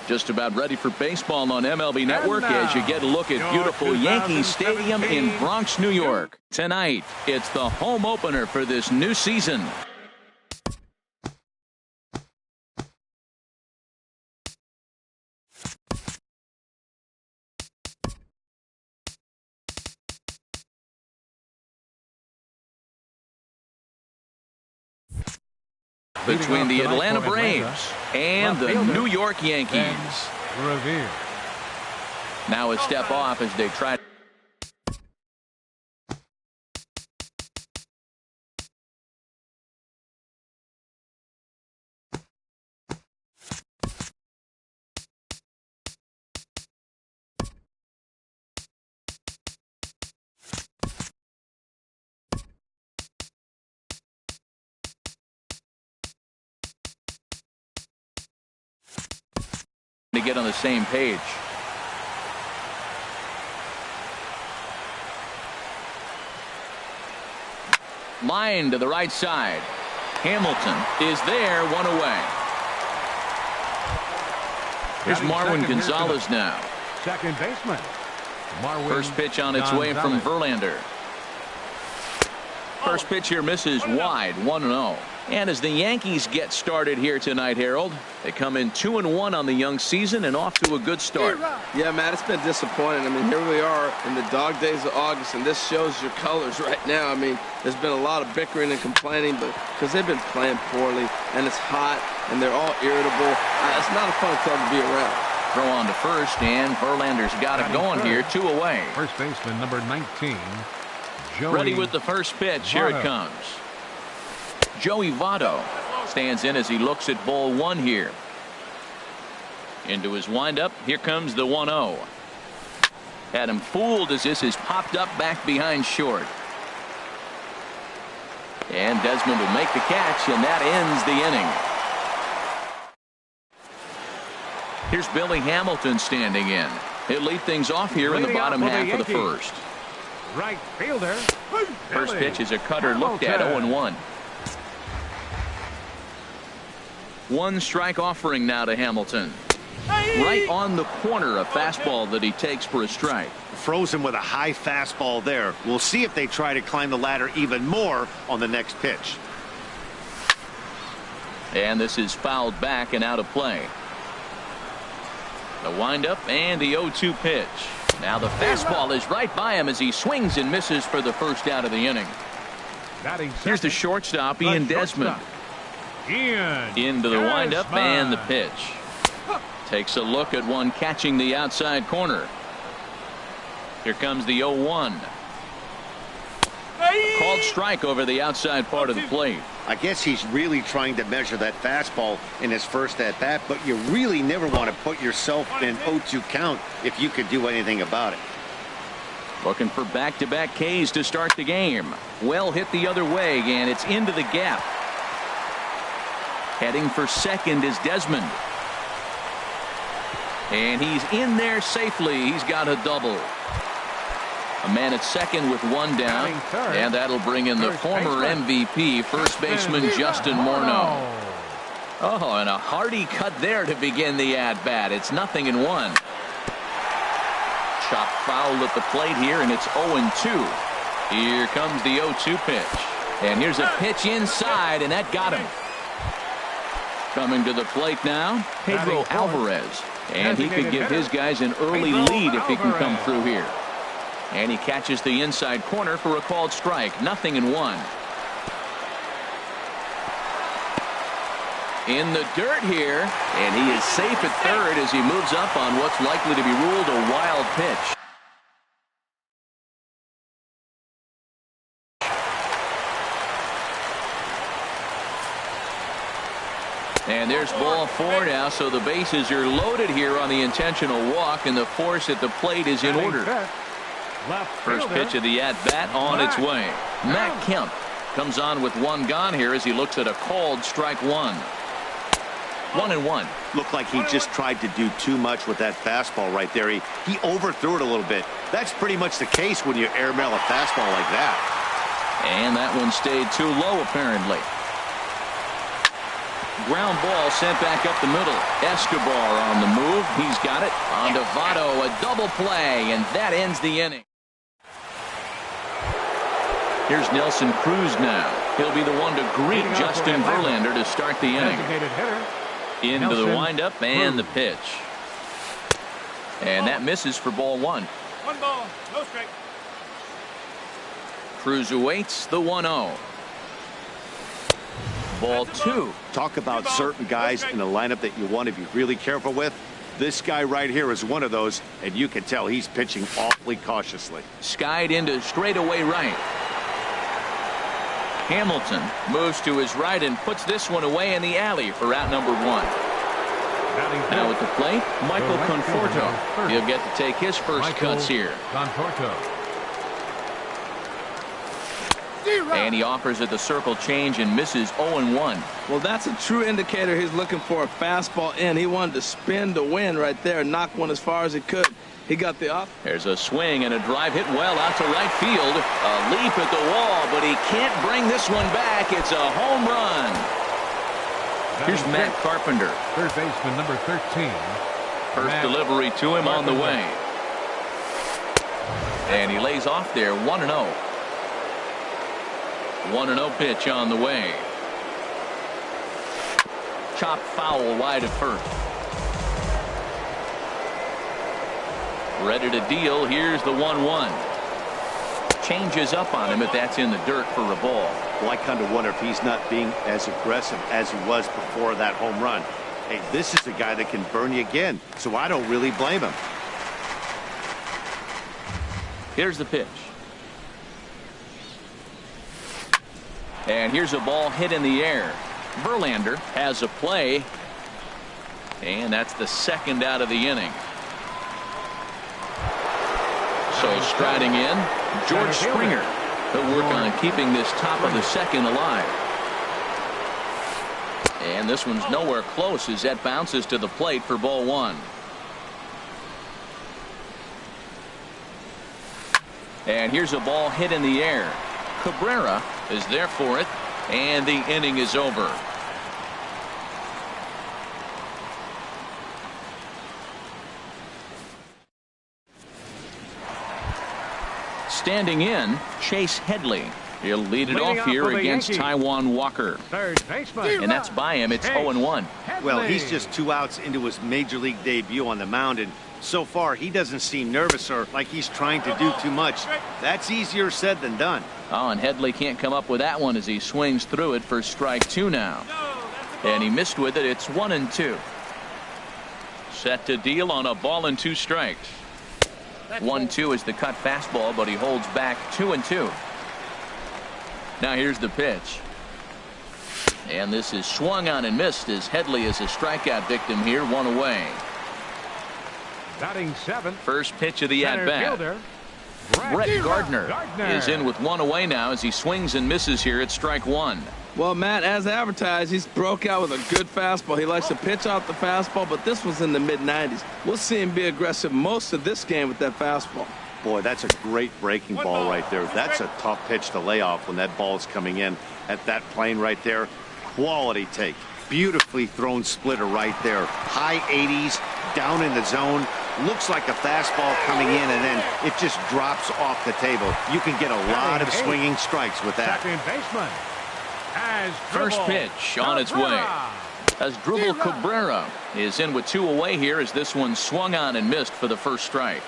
Just about ready for baseball on MLB Network as you get a look at beautiful Yankee Stadium in Bronx, New York. Tonight, it's the home opener for this new season. Between the Atlanta Braves and the New York Yankees. Now a step off as they try. To get on the same page. Line to the right side. Hamilton is there, one away. Here's Marwin Gonzalez now. Second baseman. First pitch on its way from Verlander. First pitch here misses wide, 1-0. And as the Yankees get started here tonight, Harold, they come in 2-1 on the young season and off to a good start. Yeah, Matt, it's been disappointing. I mean, here we are in the dog days of August, and this shows your colors right now. I mean, there's been a lot of bickering and complaining, but because they've been playing poorly, and it's hot, and they're all irritable. It's not a fun club to be around. Throw on to first, and Verlander's got it going here, 2 away. First baseman, number 19. Ready with the first pitch. Here it comes. Joey Votto stands in as he looks at ball 1 here. Into his windup. Here comes the 1-0. Had him fooled as this is popped up back behind short. And Desmond will make the catch, and that ends the inning. Here's Billy Hamilton standing in. He'll lead things off here in the bottom half of the first. Right fielder. First pitch is a cutter looked at, 0-1. One strike offering now to Hamilton. Right on the corner, a fastball that he takes for a strike. Frozen with a high fastball there. We'll see if they try to climb the ladder even more on the next pitch. And this is fouled back and out of play. The windup and the 0-2 pitch. Now the fastball is right by him as he swings and misses for the first out of the inning. Here's the shortstop, Ian Desmond. Into the windup and the pitch. Takes a look at one catching the outside corner. Here comes the 0-1. Called strike over the outside part of the plate. I guess he's really trying to measure that fastball in his first at bat, but you really never want to put yourself in 0-2 count if you could do anything about it. Looking for back-to-back Ks to start the game. Well hit the other way, and it's into the gap. Heading for second is Desmond. And he's in there safely. He's got a double. A man at second with one down. And that'll bring in the former MVP, first baseman Justin Morneau. Oh, and a hearty cut there to begin the at-bat. It's 0-1. Chop foul at the plate here, and it's 0-2. Here comes the 0-2 pitch. And here's a pitch inside, and that got him. Coming to the plate now, Pedro Alvarez. And he could give his guys an early lead if he can come through here. And he catches the inside corner for a called strike. 0-1. In the dirt here, and he is safe at third as he moves up on what's likely to be ruled a wild pitch. And there's ball 4 now, so the bases are loaded here on the intentional walk, and the force at the plate is in order. First pitch of the at-bat on its way. Matt Kemp comes on with one gone here as he looks at a called strike 1. 1-1. Looked like he just tried to do too much with that fastball right there. He overthrew it a little bit. That's pretty much the case when you airmail a fastball like that. And that one stayed too low, apparently. ground ball sent back up the middle. Escobar on the move. He's got it. On to Votto, a double play, and that ends the inning. Here's Nelson Cruz now. He'll be the one to greet Justin Verlander to start the inning. Into the windup and the pitch. And that misses for ball one. 1 ball, no strike. Cruz awaits the 1-0. Ball two. Talk about certain guys in the lineup that you want to be really careful with. This guy right here is one of those, and you can tell he's pitching awfully cautiously. Skied into straightaway right. Hamilton moves to his right and puts this one away in the alley for out number one. Now at the plate, Michael Conforto. He'll get to take his first cuts here. And he offers at the circle change and misses 0-1. Well, that's a true indicator he's looking for a fastball in. He wanted to spin to win right there, knock one as far as he could. He got the off. There's a swing and a drive hit well out to right field. A leap at the wall, but he can't bring this one back. It's a home run. Here's Matt Carpenter. Third baseman number 13. First delivery to him on the way. And he lays off there 1-0. 1-0 pitch on the way. Chop foul wide of first. Ready to deal. Here's the 1-1. Changes up on him if that's in the dirt for a ball. Well, I kind of wonder if he's not being as aggressive as he was before that home run. Hey, this is a guy that can burn you again, so I don't really blame him. Here's the pitch. And here's a ball hit in the air. Verlander has a play. And that's the second out of the inning. So striding in, George Springer. He'll work on keeping this top of the second alive. And this one's nowhere close as that bounces to the plate for ball one. And here's a ball hit in the air. Cabrera is there for it, and the inning is over. Standing in, Chase Headley. He'll lead it off here against Taijuan Walker. Third baseman. And that's by him. It's 0-1. Well, he's just 2 outs into his major league debut on the mound, and so far he doesn't seem nervous or like he's trying to do too much. That's easier said than done. Oh, and Headley can't come up with that one as he swings through it for strike two now. And he missed with it. It's 1-2. Set to deal on a ball and 2 strikes. 1-2 is the cut fastball, but he holds back 2-2. Now here's the pitch. And this is swung on and missed as Headley is a strikeout victim here, 1 away. Batting 7th. First pitch of the at-bat. Brett Gardner is in with 1 away now as he swings and misses here at strike 1. Well, Matt, as advertised, he's broke out with a good fastball. He likes to pitch out the fastball, but this was in the mid-90s. We'll see him be aggressive most of this game with that fastball. Boy, that's a great breaking ball right there. That's a tough pitch to lay off when that ball is coming in at that plane right there. Quality take. Beautifully thrown splitter right there. High 80s, down in the zone. Looks like a fastball coming in, and then it just drops off the table. You can get a lot of swinging strikes with that. Second baseman. First pitch on its way. Asdrubal Cabrera is in with 2 away here as this one swung on and missed for the first strike.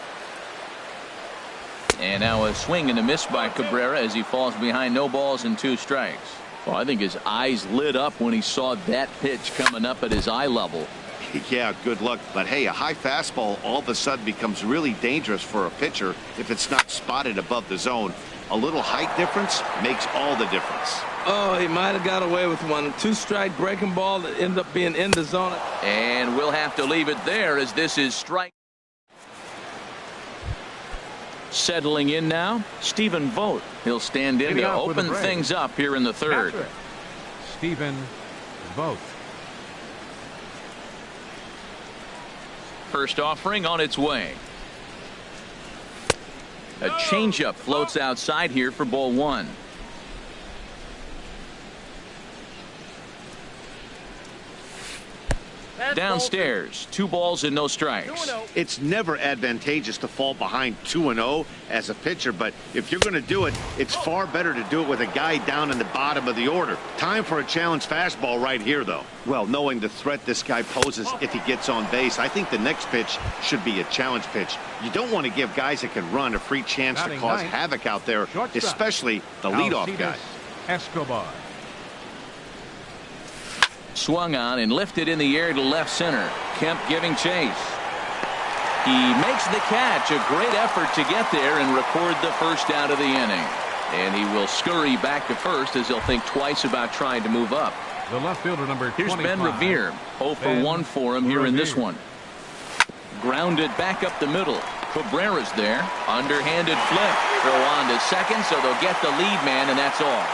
And now a swing and a miss by Cabrera as he falls behind, no balls and 2 strikes. Well, I think his eyes lit up when he saw that pitch coming up at his eye level. Yeah, good luck. But hey, a high fastball all of a sudden becomes really dangerous for a pitcher if it's not spotted above the zone. A little height difference makes all the difference. Oh, he might have got away with one. 2-strike breaking ball that ended up being in the zone. And we'll have to leave it there as this is strike. Settling in now, Stephen Vogt. He'll stand in to open things up here in the third. Stephen Vogt. First offering on its way. A changeup floats outside here for ball 1. Downstairs, 2 balls and no strikes. It's never advantageous to fall behind 2-0 as a pitcher, but if you're going to do it, it's far better to do it with a guy down in the bottom of the order. Time for a challenge fastball right here, though. Well, knowing the threat this guy poses if he gets on base, I think the next pitch should be a challenge pitch. You don't want to give guys that can run a free chance to cause havoc out there, especially the leadoff guy. Escobar. Swung on and lifted in the air to left center. Kemp giving chase. He makes the catch. A great effort to get there and record the first out of the inning. And he will scurry back to first as he'll think twice about trying to move up. The left fielder, number 25. Here's Ben Revere. 0 for 1 for him here in this one. Grounded back up the middle. Cabrera's there. Underhanded flip. Throw on to second, so they'll get the lead man, and that's all.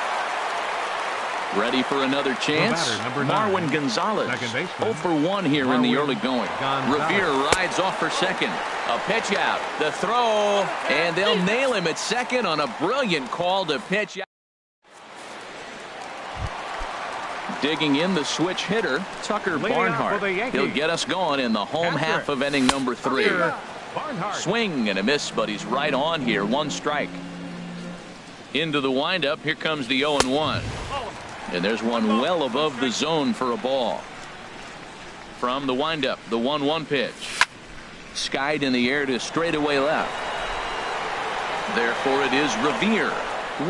Ready for another chance. Marwin Gonzalez. 0 for 1 here in the early going. Revere rides off for second. A pitch out. The throw. And they'll nail him at second on a brilliant call to pitch out. Digging in the switch hitter, Tucker Barnhart. He'll get us going in the home half of inning number 3. Swing and a miss, but he's right on here. 1 strike. Into the windup. Here comes the 0-1. And there's one well above the zone for a ball. From the windup, the 1-1 pitch. Skied in the air to straightaway left. Therefore, it is Revere.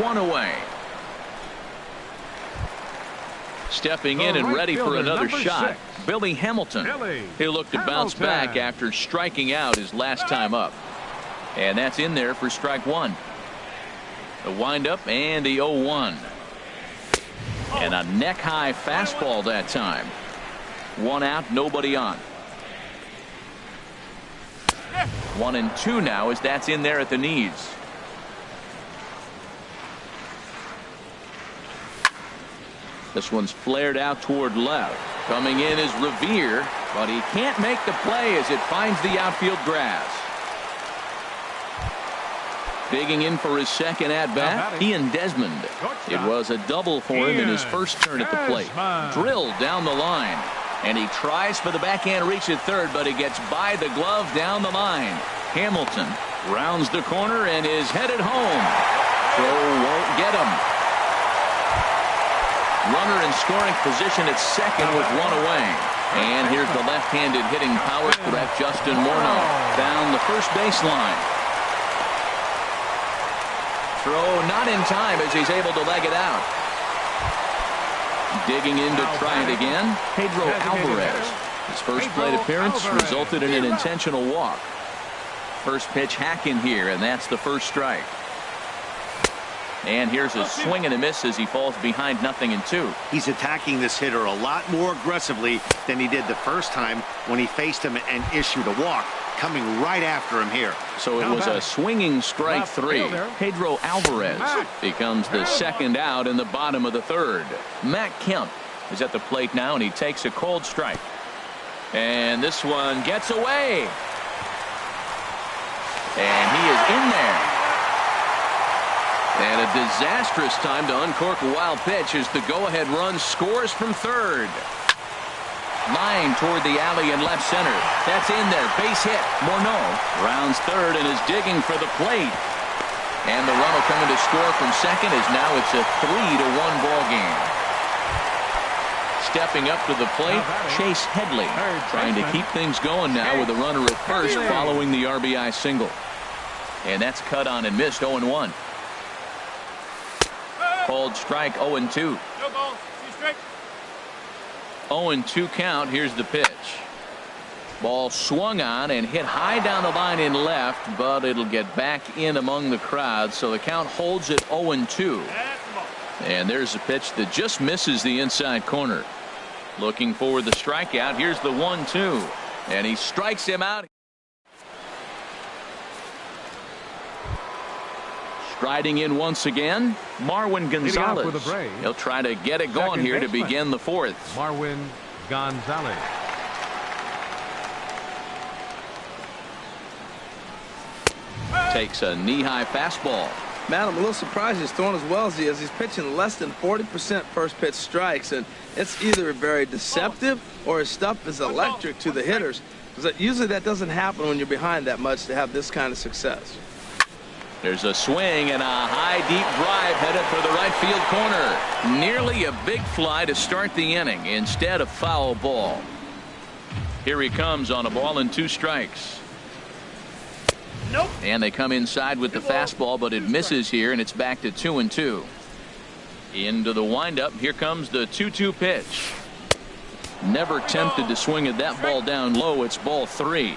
1 away. Stepping in and ready for another shot, Billy Hamilton. He'll look to bounce back after striking out his last time up. And that's in there for strike 1. The windup and the 0-1. And a neck-high fastball that time. 1 out, nobody on. 1-2 now as that's in there at the knees. This one's flared out toward left. Coming in is Revere, but he can't make the play as it finds the outfield grass. Digging in for his second at-bat, Ian Desmond. It was a double for him in his first turn at the plate. Drilled down the line, and he tries for the backhand reach at third, but he gets by the glove down the line. Hamilton rounds the corner and is headed home. Throw won't get him. Runner in scoring position at second with 1 away. And here's the left-handed hitting power threat, Justin Morneau, down the first baseline. Throw not in time as he's able to leg it out. Digging in to try it again, Pedro Alvarez. His first plate appearance resulted in an intentional walk. First pitch hacking here, and that's the first strike. And here's a swing and a miss as he falls behind 0-2. He's attacking this hitter a lot more aggressively than he did the first time when he faced him and issued a walk. Coming right after him here. So it was a swinging strike 3. Pedro Alvarez becomes the second out in the bottom of the 3rd. Matt Kemp is at the plate now, and he takes a cold strike. And this one gets away. And he is in there. And a disastrous time to uncork a wild pitch as the go-ahead run scores from 3rd. Line toward the alley in left center. That's in there. Base hit. Morneau rounds 3rd and is digging for the plate. And the run will come in to score from second as now it's a 3-1 ball game. Stepping up to the plate, Chase Headley trying to keep things going now with a runner at first following the RBI single. And that's cut on and missed. 0-1. Called strike. 0-2. 0-2 count. Here's the pitch. Ball swung on and hit high down the line in left, but it'll get back in among the crowd, so the count holds at 0-2. And there's a pitch that just misses the inside corner. Looking for the strikeout. Here's the 1-2, and he strikes him out. Striding in once again, Marwin Gonzalez. He'll try to get it going here to begin the 4th. Marwin Gonzalez. Takes a knee-high fastball. Matt, I'm a little surprised he's throwing as well as he is. He's pitching less than 40% first pitch strikes, and it's either very deceptive or his stuff is electric to the hitters. Because usually that doesn't happen when you're behind that much to have this kind of success. There's a swing and a high, deep drive headed for the right field corner. Nearly a big fly to start the inning instead of foul ball. Here he comes on a ball and 2 strikes. Nope. And they come inside with the fastball, but it misses here, and it's back to 2-2. Into the windup. Here comes the 2-2 pitch. Never tempted to swing at that ball down low. It's ball 3.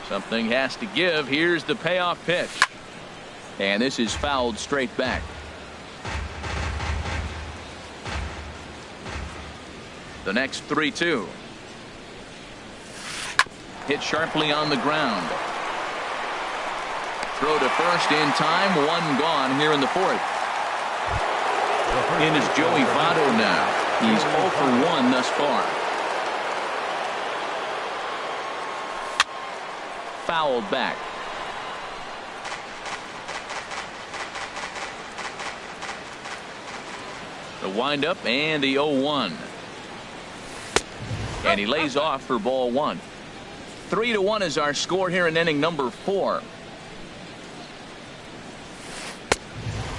Something has to give. Here's the payoff pitch. And this is fouled straight back. The next 3-2. Hit sharply on the ground. Throw to first in time. 1 gone here in the 4th. In is Joey Votto now. He's 0 for 1 thus far. Fouled back. The windup and the 0-1. And he lays off for ball 1. 3-1 is our score here in inning number 4.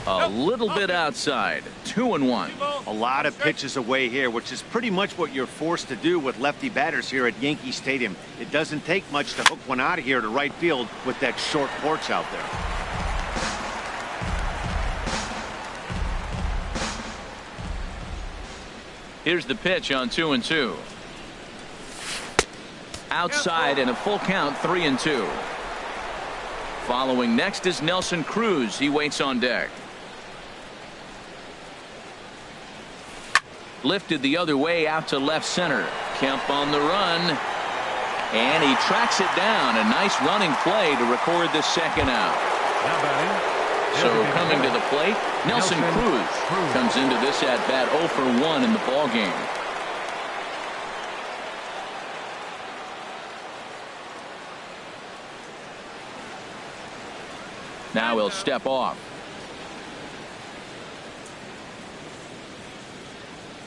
A little bit outside. 2-1. A lot of pitches away here, which is pretty much what you're forced to do with lefty batters here at Yankee Stadium. It doesn't take much to hook one out of here to right field with that short porch out there. Here's the pitch on 2-2. Outside and a full count. 3-2. Following next is Nelson Cruz. He waits on deck. Lifted the other way out to left center. Kemp on the run. And he tracks it down. A nice running play to record the 2nd out. So coming to the plate, Nelson Cruz comes into this at bat 0 for 1 in the ball game. Now he'll step off.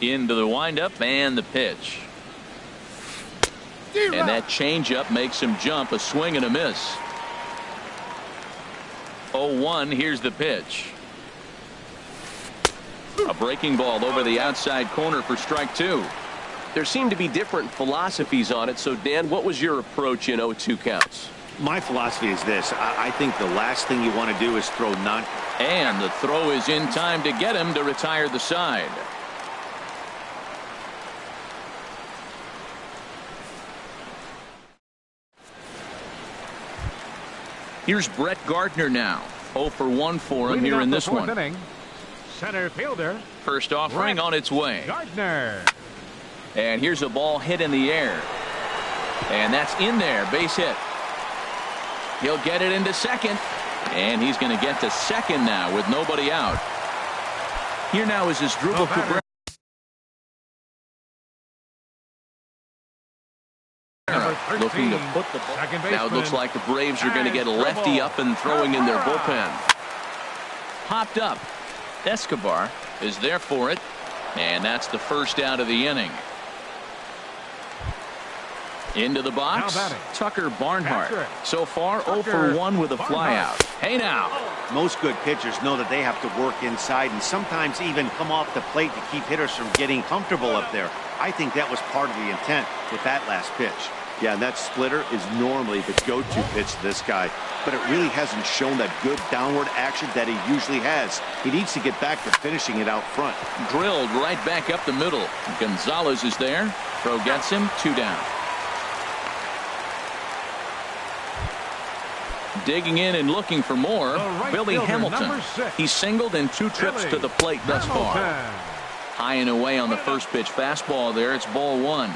Into the windup and the pitch. And that changeup makes him jump. A swing and a miss. 0-1. Here's the pitch. A breaking ball over the outside corner for strike 2. There seem to be different philosophies on it. So, Dan, what was your approach in 0-2 counts? My philosophy is this. I think the last thing you want to do is throw none. And the throw is in time to get him to retire the side. Here's Brett Gardner now. 0 for 1 for him here in this one. Inning, center fielder. First offering on its way. Gardner. And here's a ball hit in the air. And that's in there. Base hit. He'll get it into second. And he's going to get to second now with nobody out. Here now is his Drupal Cabrera. Looking to put the ball. Now it looks like the Braves are going to get a lefty up and throwing in their bullpen. Popped up. Escobar is there for it. And that's the first out of the inning. Into the box, Tucker Barnhart. So far 0 for 1 with a flyout. Hey now. Most good pitchers know that they have to work inside and sometimes even come off the plate to keep hitters from getting comfortable up there. I think that was part of the intent with that last pitch. Yeah, and that splitter is normally the go-to pitch to this guy, but it really hasn't shown that good downward action that he usually has. He needs to get back to finishing it out front. Drilled right back up the middle. Gonzalez is there. Throw gets him. 2 down. Digging in and looking for more, right Billy Hamilton. He's singled in 2 trips to the plate thus far. High and away on the first pitch fastball there. It's ball 1.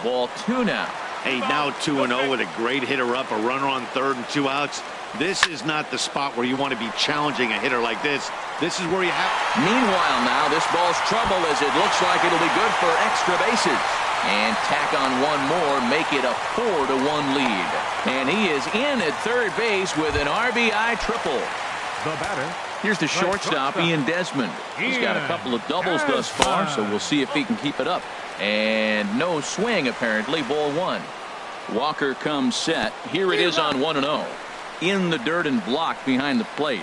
Ball 2 now. Hey, now 2-0 with a great hitter up, a runner on third and 2 outs. This is not the spot where you want to be challenging a hitter like this. This is where you have. Meanwhile now, this ball's trouble as it looks like it'll be good for extra bases. And tack on one more, make it a 4-1 lead. And he is in at third base with an RBI triple. The batter. Here's the shortstop, Ian Desmond. He's got a couple of doubles thus far, so we'll see if he can keep it up. And no swing, apparently, ball one. Walker comes set. Here it is on 1-0. In the dirt and blocked behind the plate.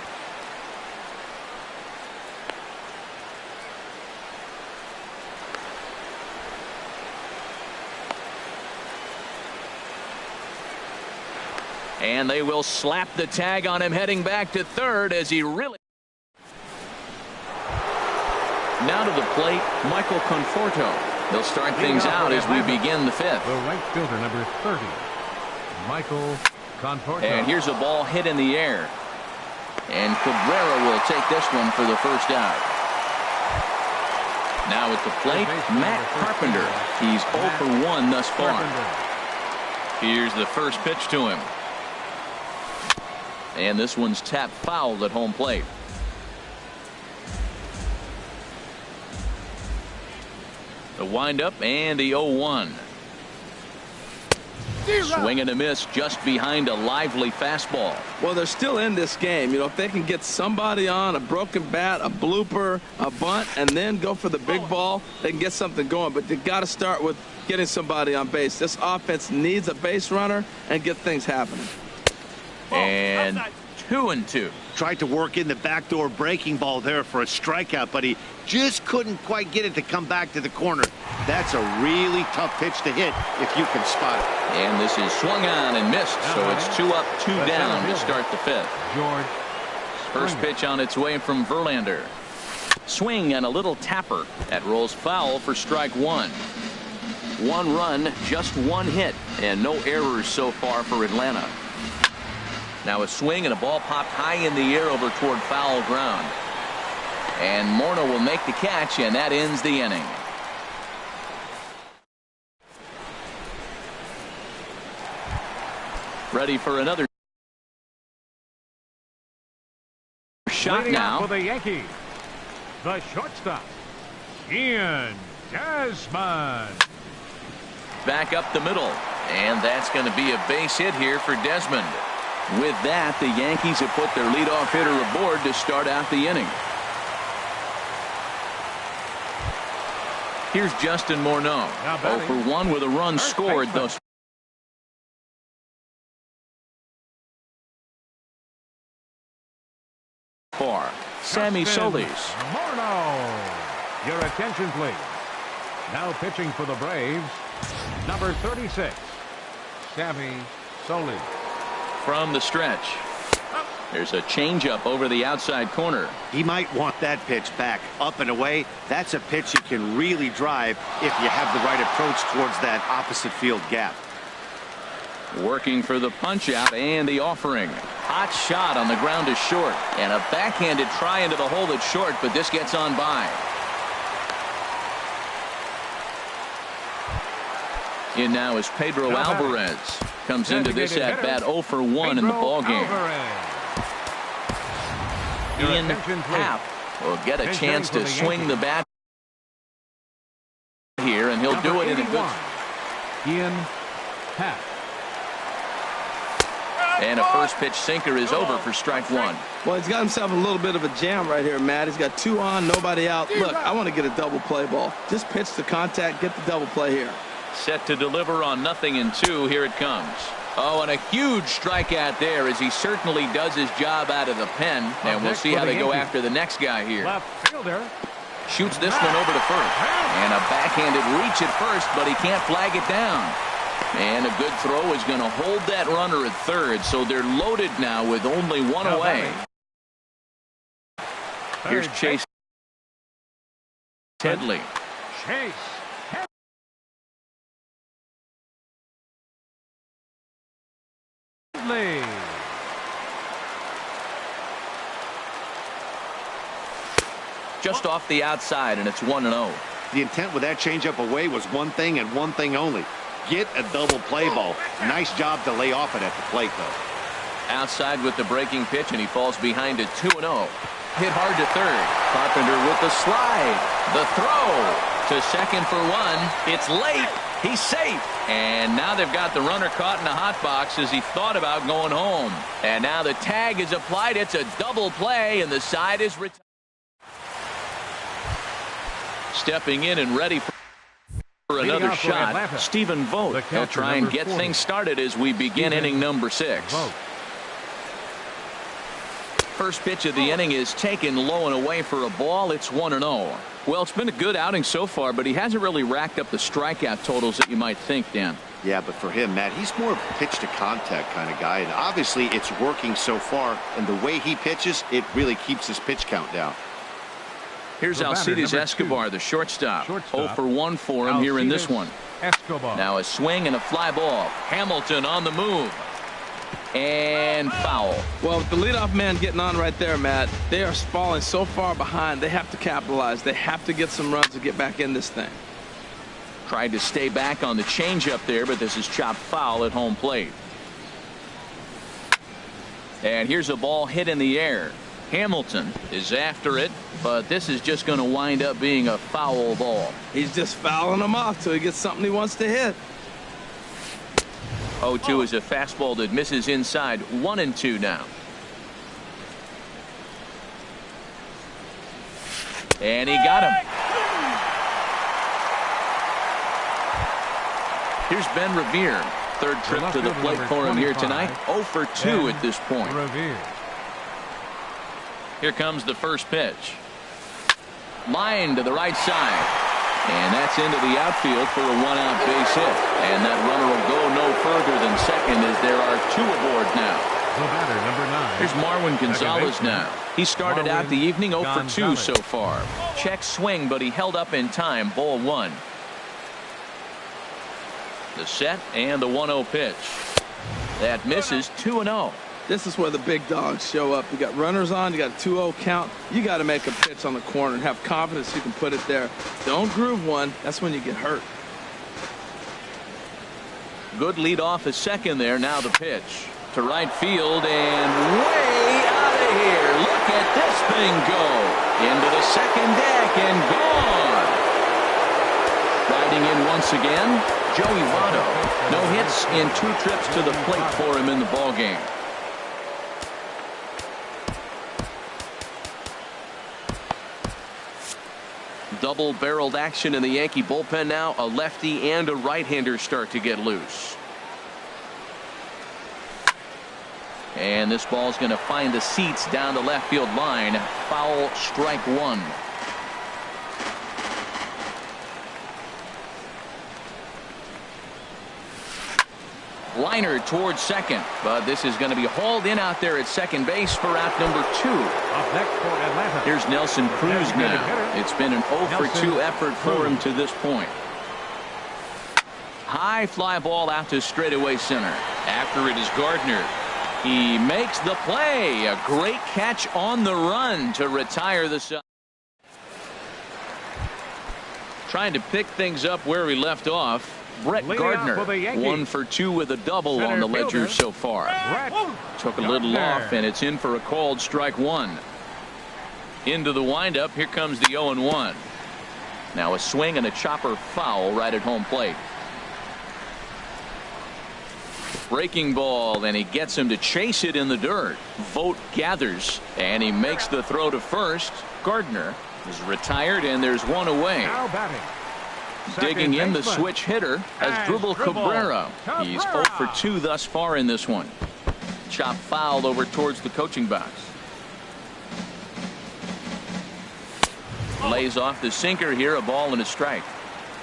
And they will slap the tag on him heading back to third as he really... Now to the plate, Michael Conforto. They'll start things out as we begin the fifth. The right fielder, number 30, Michael Conforto. And here's a ball hit in the air. And Cabrera will take this one for the first out. Now at the plate, Matt Carpenter. He's 0 for 1 thus far. Here's the first pitch to him. And this one's tapped foul at home plate. The windup and the 0-1. Swing and a miss just behind a lively fastball. Well, they're still in this game. You know, if they can get somebody on, a broken bat, a blooper, a bunt, and then go for the big ball, they can get something going. But they got to start with getting somebody on base. This offense needs a base runner and get things happening. And 2-2. Tried to work in the backdoor breaking ball there for a strikeout, but he just couldn't quite get it to come back to the corner. That's a really tough pitch to hit if you can spot it. And this is swung on and missed, so it's 2 up, 2 down to start the fifth. George. First pitch on its way from Verlander. Swing and a little tapper. That rolls foul for strike one. 1 run, just 1 hit, and no errors so far for Atlanta. Now a swing and a ball popped high in the air over toward foul ground. And Morneau will make the catch, and that ends the inning. Ready for another shot Leading now. for the Yankees, the shortstop, Ian Desmond. Back up the middle, and that's going to be a base hit here for Desmond. With that, the Yankees have put their leadoff hitter aboard to start out the inning. Here's Justin Morneau. 0 for 1 with a run scored thus far. Sammy Solis. Morneau. Your attention, please. Now pitching for the Braves, number 36, Sammy Solis. From the stretch. There's a changeup over the outside corner. He might want that pitch back. Up and away, that's a pitch you can really drive if you have the right approach towards that opposite field gap. Working for the punch out and the offering. Hot shot on the ground is short. And a backhanded try into the hole that's short, but this gets on by. In now is Pedro Alvarez. Comes into this at bat 0 for 1 in the ball game. Ian Happ will get a chance to swing the bat here, and he'll do it in a good. Ian Happ. And a first pitch sinker is over for strike one. Well, he's got himself a little bit of a jam right here, Matt. He's got 2 on, nobody out. Look, I want to get a double play ball. Just pitch the contact, get the double play here. Set to deliver on 0-2. Here it comes. Oh, and a huge strikeout there as he certainly does his job out of the pen. And we'll see how they go after the next guy here. Left fielder. Shoots this one over to first. And a backhanded reach at first, but he can't flag it down. And a good throw is going to hold that runner at third. So they're loaded now with only 1 away. Here's Chase Headley. Chase. Just off the outside, and it's 1-0. The intent with that changeup away was one thing and one thing only. Get a double play ball. Nice job to lay off it at the plate, though. Outside with the breaking pitch, and he falls behind it 2-0. Hit hard to third. Carpenter with the slide. The throw. To second for one. It's late. He's safe. And now they've got the runner caught in the hot box as he thought about going home. And now the tag is applied. It's a double play, and the side is retired. Stepping in and ready for another shot, Stephen Vogt. He'll try and get things started as we begin inning number 6. First pitch of the inning is taken low and away for a ball. It's 1-0. Well, it's been a good outing so far, but he hasn't really racked up the strikeout totals that you might think, Dan. Yeah, but for him, Matt, he's more of a pitch to contact kind of guy, and obviously it's working so far, and the way he pitches, it really keeps his pitch count down. Here's Alcides Escobar, the shortstop. 0 for 1 for him here in this one. Escobar. Now a swing and a fly ball. Hamilton on the move. And foul. Well, with the leadoff man getting on right there, Matt, they are falling so far behind. They have to capitalize. They have to get some runs to get back in this thing. Tried to stay back on the changeup there, but this is chopped foul at home plate. And here's a ball hit in the air. Hamilton is after it, but this is just going to wind up being a foul ball. He's just fouling them off till he gets something he wants to hit. 0-2 is a fastball that misses inside. 1-2 now. And he got him. Here's Ben Revere. Third trip to the plate for him here tonight. 0 for 2 at this point. Here comes the first pitch. Line to the right side. And that's into the outfield for a 1-out base hit. And that runner will go no further than second as there are 2 aboard now. The batter, number 9. Here's Marwin Gonzalez now. He started out the evening 0 for 2 so far. Check swing, but he held up in time. Ball 1. The set and the 1-0 pitch. That misses. 2-0. This is where the big dogs show up. You got runners on, you got a 2-0 count. You got to make a pitch on the corner and have confidence you can put it there. Don't groove one. That's when you get hurt. Good lead off a second there. Now the pitch to right field and way out of here. Look at this thing go into the second deck and gone. Riding in once again, Joey Votto. No hits in 2 trips to the plate for him in the ball game. Double-barreled action in the Yankee bullpen now. A lefty and a right-hander start to get loose. And this ball's going to find the seats down the left field line. Foul, strike 1. Liner towards second, but this is going to be hauled in out there at second base for out number 2. Up next for Atlanta. Here's Nelson Cruz now. It's been an 0 for 2 effort for him to this point. High fly ball out to straightaway center. After it is Gardner. He makes the play. A great catch on the run to retire the side. Trying to pick things up where we left off. Brett Gardner, 1 for 2 with a double on the ledger so far. Took a little off, and it's in for a called strike 1. Into the windup. Here comes the 0-1. Now a swing and a chopper foul right at home plate. Breaking ball, and he gets him to chase it in the dirt. Vogt gathers, and he makes the throw to first. Gardner is retired, and there's 1 away. Now batting. Digging in the switch hitter as Dribble Cabrera. He's 0 for 2 thus far in this one. Chop fouled over towards the coaching box. Lays off the sinker here. A ball and a strike.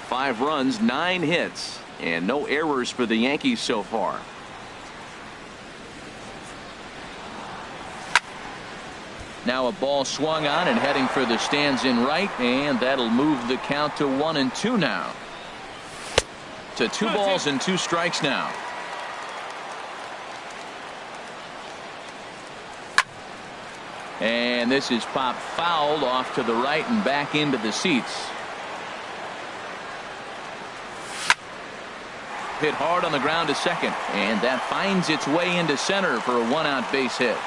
5 runs, 9 hits, and no errors for the Yankees so far. Now a ball swung on and heading for the stands in right, and that'll move the count to 1-2 now. To 2 balls and 2 strikes now. And this is popped fouled off to the right and back into the seats. Hit hard on the ground to second, and that finds its way into center for a 1-out base hit.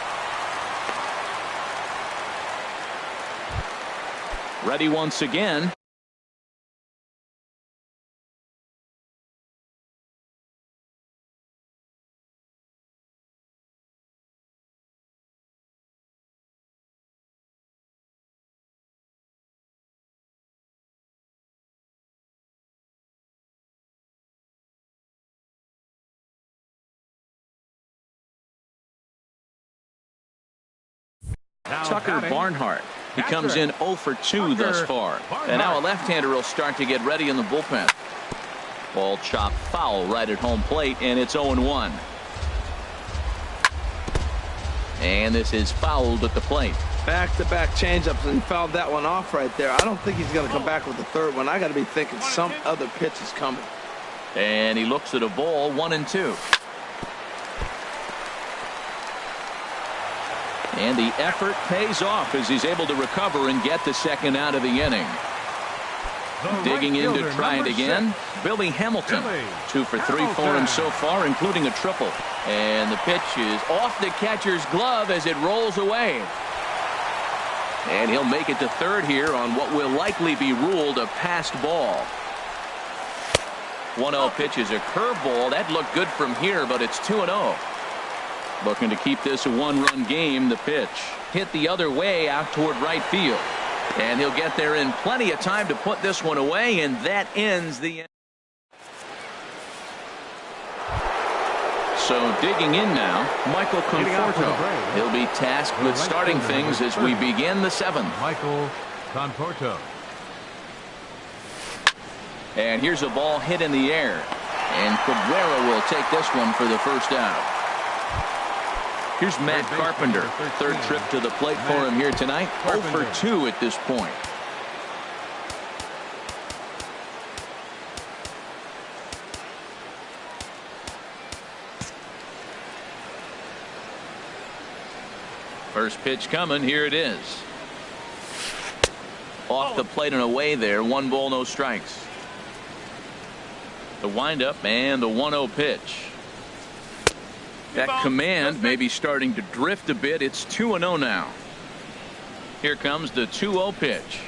Ready once again. Tucker Barnhart. He comes in 0 for 2 thus far. And now a left-hander will start to get ready in the bullpen. Ball chopped foul right at home plate, and it's 0-1. And this is fouled at the plate. Back-to-back changeups, and he fouled that one off right there. I don't think he's going to come back with the third one. I got to be thinking some other pitch is coming. And he looks at a ball, 1-2. And the effort pays off as he's able to recover and get the second out of the inning. Digging in to try it again, Billy Hamilton. 2 for 3 for him so far, including a triple. And the pitch is off the catcher's glove as it rolls away. And he'll make it to third here on what will likely be ruled a passed ball. 1-0 pitch is a curveball. That looked good from here, but it's 2-0. Looking to keep this a one-run game. The pitch hit the other way out toward right field. And he'll get there in plenty of time to put this one away, and that ends the inning. So digging in now, Michael Conforto. He'll be tasked with starting things as we begin the 7th. Michael Conforto. And here's a ball hit in the air. And Cabrera will take this one for the first out. Here's Matt Carpenter. Third trip to the plate for him here tonight. 0 for 2 at this point. First pitch coming. Here it is. Off the plate and away there. 1 ball, no strikes. The windup and the 1-0 pitch. That command may be starting to drift a bit. It's 2-0 now. Here comes the 2-0 pitch.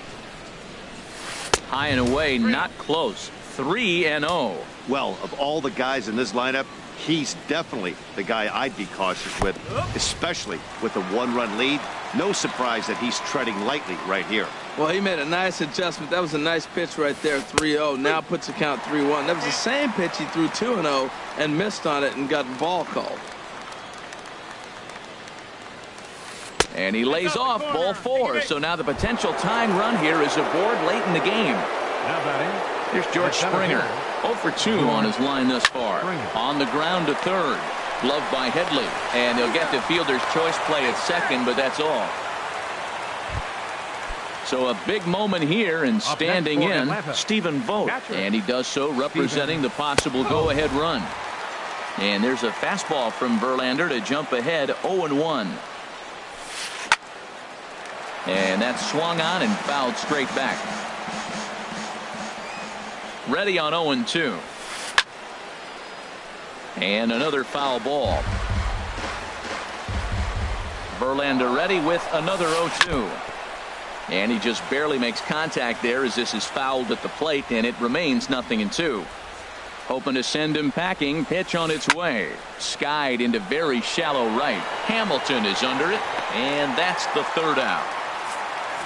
High and away, not close. 3-0. Well, of all the guys in this lineup, he's definitely the guy I'd be cautious with, especially with a 1-run lead. No surprise that he's treading lightly right here. Well, he made a nice adjustment. That was a nice pitch right there, 3-0. Now puts the count 3-1. That was the same pitch he threw 2-0 and missed on it and got ball called. And he lays off ball 4. So now the potential tying run here is aboard late in the game. Here's George Springer. 0 for 2 on his line thus far. On the ground to third. Gloved by Headley. And they'll get the fielder's choice play at second, but that's all. So a big moment here, and standing in, Stephen Vogt. And he does so representing the possible go-ahead run. And there's a fastball from Verlander to jump ahead 0-1. And that's swung on and fouled straight back. Ready on 0-2. And another foul ball. Verlander ready with another 0-2. And he just barely makes contact there as this is fouled at the plate, and it remains 0-2. Hoping to send him packing. Pitch on its way. Skied into very shallow right. Hamilton is under it, and that's the third out.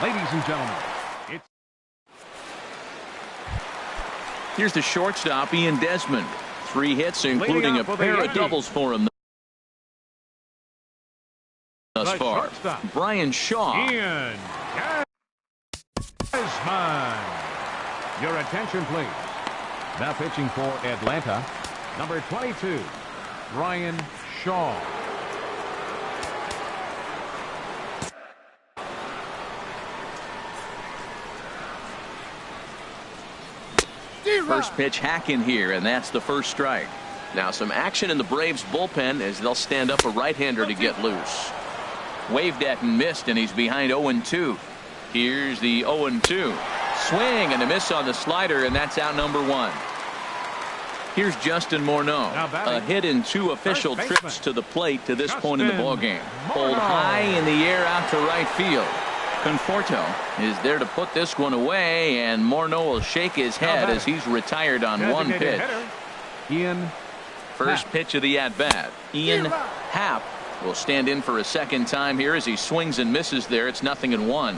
Ladies and gentlemen, here's the shortstop, Ian Desmond. 3 hits, including a pair of doubles for him thus far. Brian Shaw. Ian Desmond. Your attention, please. Now pitching for Atlanta, number 22, Brian Shaw. First pitch hack in here, and that's the first strike. Now some action in the Braves bullpen as they'll stand up a right-hander to get loose. Waved at and missed, and he's behind 0-2. Here's the 0-2. Swing and a miss on the slider, and that's out number 1. Here's Justin Morneau. A hit in 2 official trips to the plate to this point in the ballgame. Pulled high in the air out to right field. Conforto is there to put this one away, and Morneau will shake his head as he's retired on 1 pitch. Ian First pitch of the at-bat. Ian Happ will stand in for a second time here as he swings and misses there. It's 0-1.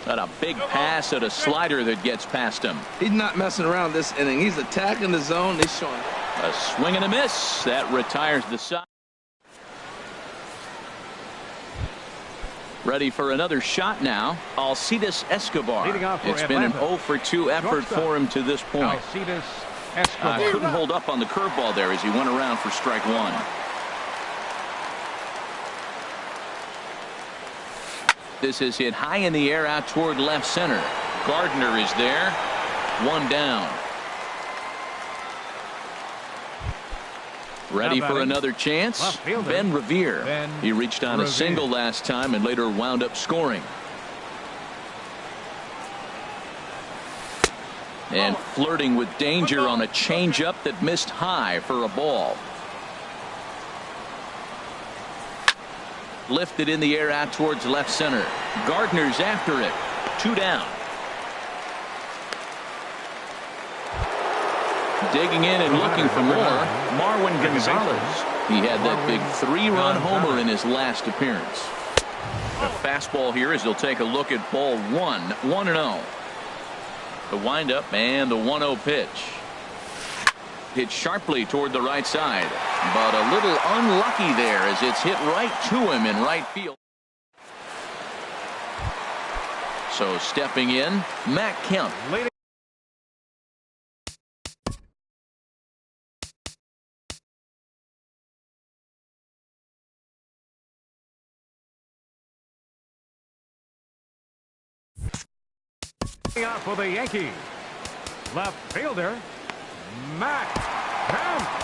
Got a big pass at a slider that gets past him. He's not messing around this inning. He's attacking the zone. He's showing A swing and a miss. That retires the side. Ready for another shot now. Alcides Escobar. It's been an 0 for 2 effort for him to this point. Alcides Escobar. Couldn't hold up on the curveball there as he went around for strike one. This is hit high in the air out toward left center. Gardner is there. One down. Ready for another chance. Ben Revere. He reached on a single last time and later wound up scoring. And flirting with danger on a changeup that missed high for a ball. Lifted in the air out towards left center. Gardner's after it. 2 down. Digging in and looking for more, Marwin Gonzalez. He had that big 3-run homer in his last appearance. The fastball here as he'll take a look at ball 1, 1-0. The windup and the 1-0 pitch. Hit sharply toward the right side, but a little unlucky there as it's hit right to him in right field. So stepping in, Matt Kemp. Out for the Yankees, left fielder Matt Kemp.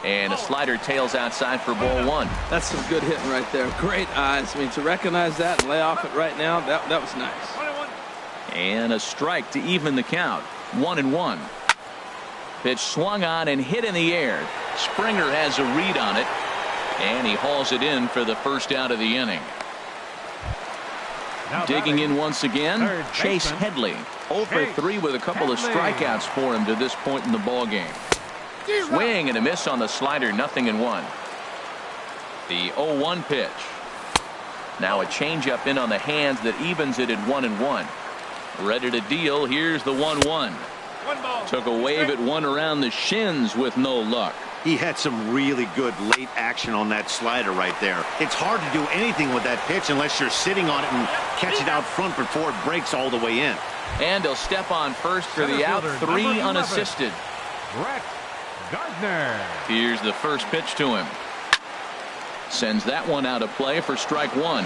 And a slider tails outside for ball 1. That's some good hitting right there. Great eyes. I mean, to recognize that and lay off it right now, that was nice. And a strike to even the count. 1-1. Pitch swung on and hit in the air. Springer has a read on it, and he hauls it in for the first out of the inning. Digging in once again, Chase Headley. 0 for 3 with a couple of strikeouts for him to this point in the ball game. Swing and a miss on the slider, 0-1. The 0-1 pitch. Now a changeup in on the hands that evens it at 1-1. Ready to deal. Here's the 1-1. Took a wave at one around the shins with no luck. He had some really good late action on that slider right there. It's hard to do anything with that pitch unless you're sitting on it and catch it out front before it breaks all the way in. And he'll step on first for the out. 3 unassisted. Brett Gardner. Here's the first pitch to him. Sends that one out of play for strike 1.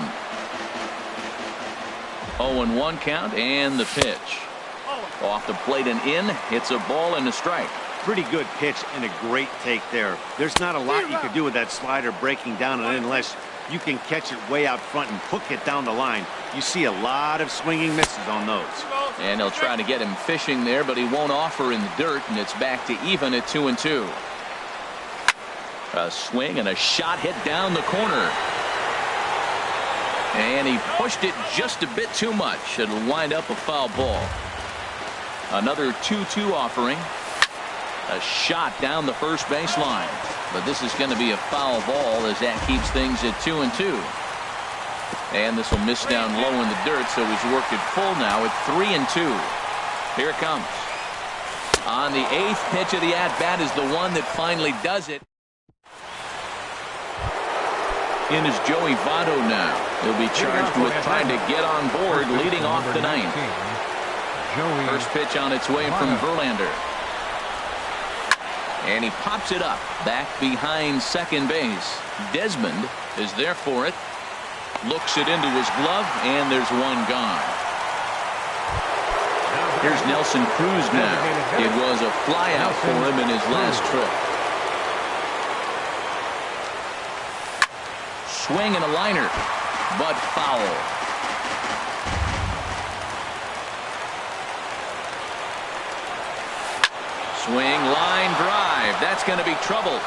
0-1 count and the pitch. Off the plate and in. Hits a ball and a strike. Pretty good pitch and a great take there. There's not a lot you could do with that slider breaking down on it unless you can catch it way out front and hook it down the line. You see a lot of swinging misses on those. And he'll try to get him fishing there, but he won't offer in the dirt, and it's back to even at 2-2. A swing and a shot hit down the corner. And he pushed it just a bit too much. It'll wind up a foul ball. Another 2-2 offering. A shot down the first baseline. But this is going to be a foul ball as that keeps things at 2-2. And this will miss down low in the dirt, so he's worked it full now at 3-2. Here it comes. On the 8th pitch of the at-bat is the one that finally does it. In is Joey Votto now. He'll be charged with trying to get on board leading off the 9th. First pitch on its way from Verlander. And he pops it up back behind second base. Desmond is there for it. Looks it into his glove, and there's one gone. Here's Nelson Cruz now. It was a flyout for him in his last trip. Swing and a liner, but foul. Swing, line drive. That's going to be trouble.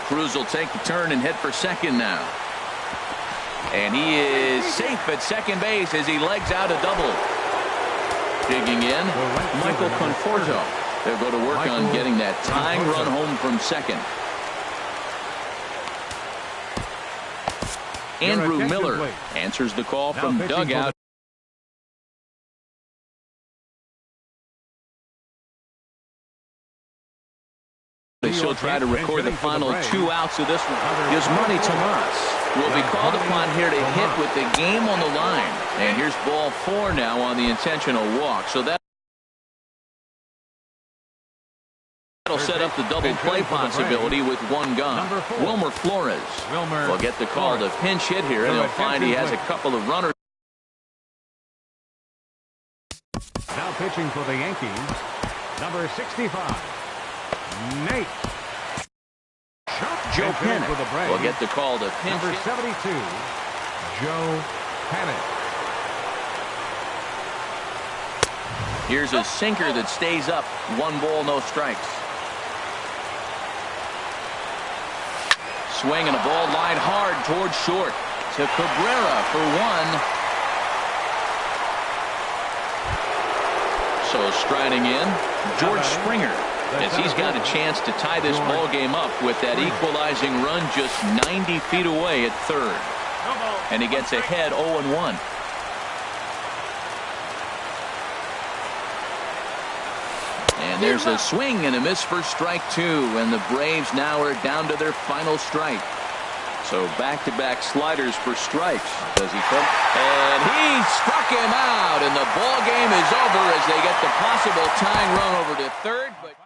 Cruz will take the turn and head for second now. And he is safe at second base as he legs out a double. Digging in, Michael Conforto. They'll go to work on getting that tying run home from second. Andrew Miller answers the call from dugout. She'll try to record the final 2 outs of this one. Gives Money Tomas will be called upon here to hit with the game on the line. And here's ball 4 now on the intentional walk. So that'll set up the double play possibility with 1 gone. Wilmer Flores will get the call to pinch hit here, and he'll find he has a couple of runners. Now pitching for the Yankees, number 65. Nate. Joe Panic will get the call to pinch number 72, Joe Panic. Here's a sinker that stays up. 1 ball, no strikes. Swing and a ball lined hard towards short to Cabrera for 1. So striding in, George Springer, as he's got a chance to tie this ball game up with that equalizing run just 90 feet away at third. And he gets ahead 0-1. And there's a swing and a miss for strike 2, and the Braves now are down to their final strike. So back-to-back sliders for strikes. Does he come? And he struck him out, and the ball game is over as they get the possible tying run over to third. But